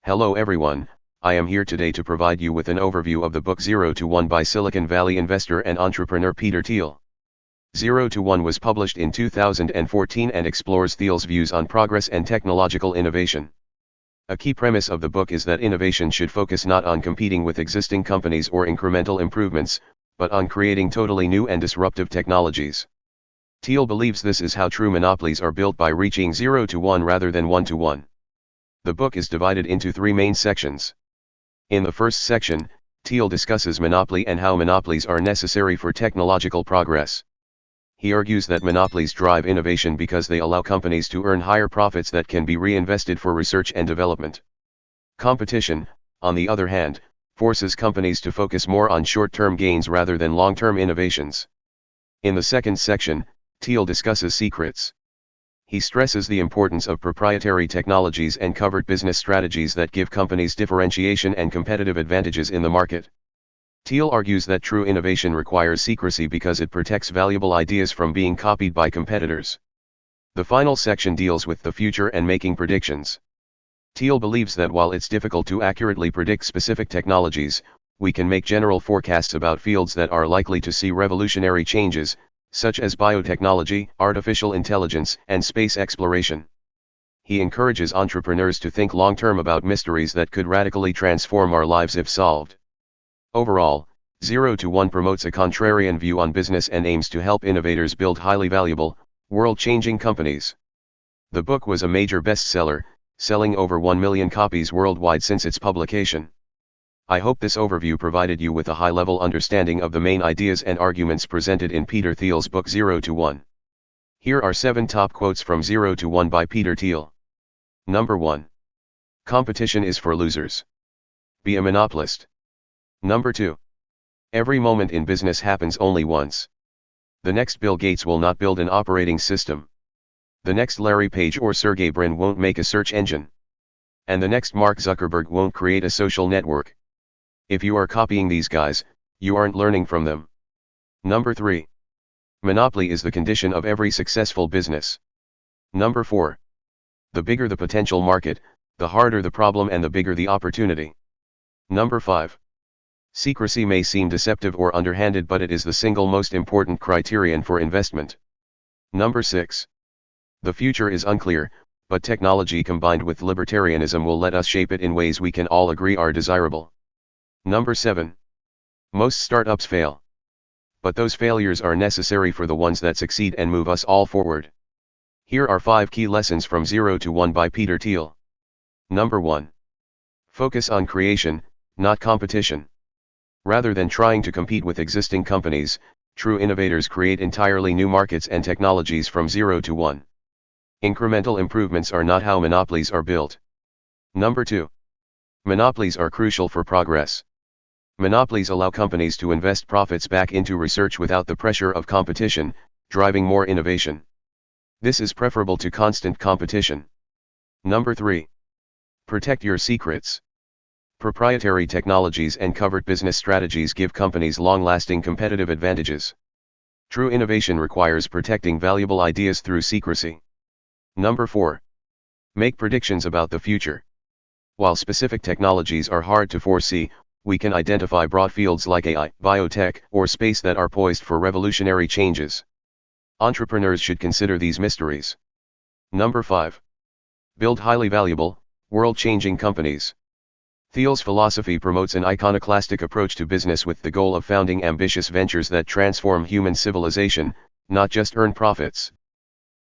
Hello everyone, I am here today to provide you with an overview of the book 0 to 1 by Silicon Valley investor and entrepreneur Peter Thiel. 0 to 1 was published in 2014 and explores Thiel's views on progress and technological innovation. A key premise of the book is that innovation should focus not on competing with existing companies or incremental improvements, but on creating totally new and disruptive technologies. Thiel believes this is how true monopolies are built, by reaching 0 to 1 rather than 1 to 1. The book is divided into three main sections. In the first section, Thiel discusses monopoly and how monopolies are necessary for technological progress. He argues that monopolies drive innovation because they allow companies to earn higher profits that can be reinvested for research and development. Competition, on the other hand, forces companies to focus more on short-term gains rather than long-term innovations. In the second section, Thiel discusses secrets. He stresses the importance of proprietary technologies and covert business strategies that give companies differentiation and competitive advantages in the market. Thiel argues that true innovation requires secrecy because it protects valuable ideas from being copied by competitors. The final section deals with the future and making predictions. Thiel believes that while it's difficult to accurately predict specific technologies, we can make general forecasts about fields that are likely to see revolutionary changes, such as biotechnology, artificial intelligence, and space exploration. He encourages entrepreneurs to think long-term about mysteries that could radically transform our lives if solved. Overall, 0 to 1 promotes a contrarian view on business and aims to help innovators build highly valuable, world-changing companies. The book was a major bestseller, selling over 1 million copies worldwide since its publication. I hope this overview provided you with a high-level understanding of the main ideas and arguments presented in Peter Thiel's book 0 to 1. Here are 7 top quotes from 0 to 1 by Peter Thiel. Number 1. Competition is for losers. Be a monopolist. Number 2. Every moment in business happens only once. The next Bill Gates will not build an operating system. The next Larry Page or Sergey Brin won't make a search engine. And the next Mark Zuckerberg won't create a social network. If you are copying these guys, you aren't learning from them. Number 3. Monopoly is the condition of every successful business. Number 4. The bigger the potential market, the harder the problem and the bigger the opportunity. Number 5. Secrecy may seem deceptive or underhanded, but it is the single most important criterion for investment. Number 6. The future is unclear, but technology combined with libertarianism will let us shape it in ways we can all agree are desirable. Number 7. Most startups fail. But those failures are necessary for the ones that succeed and move us all forward. Here are 5 key lessons from 0 to 1 by Peter Thiel. Number 1. Focus on creation, not competition. Rather than trying to compete with existing companies, true innovators create entirely new markets and technologies from 0 to 1. Incremental improvements are not how monopolies are built. Number 2. Monopolies are crucial for progress. Monopolies allow companies to invest profits back into research without the pressure of competition, driving more innovation. This is preferable to constant competition. Number 3. Protect your secrets. Proprietary technologies and covert business strategies give companies long-lasting competitive advantages. True innovation requires protecting valuable ideas through secrecy. Number 4. Make predictions about the future. While specific technologies are hard to foresee, we can identify broad fields like AI, biotech, or space that are poised for revolutionary changes. Entrepreneurs should consider these mysteries. Number 5. Build highly valuable, world-changing companies. Thiel's philosophy promotes an iconoclastic approach to business with the goal of founding ambitious ventures that transform human civilization, not just earn profits.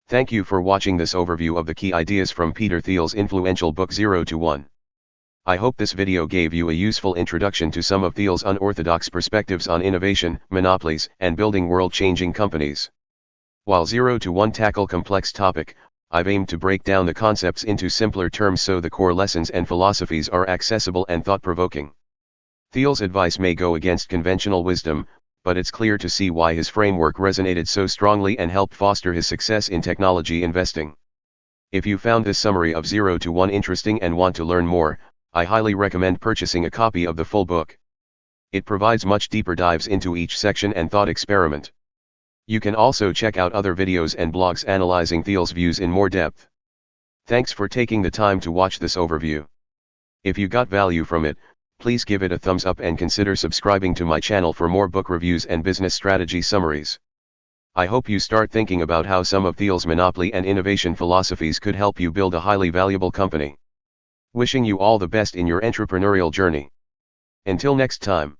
Thank you for watching this overview of the key ideas from Peter Thiel's influential book 0 to 1. I hope this video gave you a useful introduction to some of Thiel's unorthodox perspectives on innovation, monopolies, and building world-changing companies. While 0 to 1 tackle complex topic, I've aimed to break down the concepts into simpler terms so the core lessons and philosophies are accessible and thought-provoking. Thiel's advice may go against conventional wisdom, but it's clear to see why his framework resonated so strongly and helped foster his success in technology investing. If you found this summary of 0 to 1 interesting and want to learn more, I highly recommend purchasing a copy of the full book. It provides much deeper dives into each section and thought experiment. You can also check out other videos and blogs analyzing Thiel's views in more depth. Thanks for taking the time to watch this overview. If you got value from it, please give it a thumbs up and consider subscribing to my channel for more book reviews and business strategy summaries. I hope you start thinking about how some of Thiel's monopoly and innovation philosophies could help you build a highly valuable company. Wishing you all the best in your entrepreneurial journey. Until next time.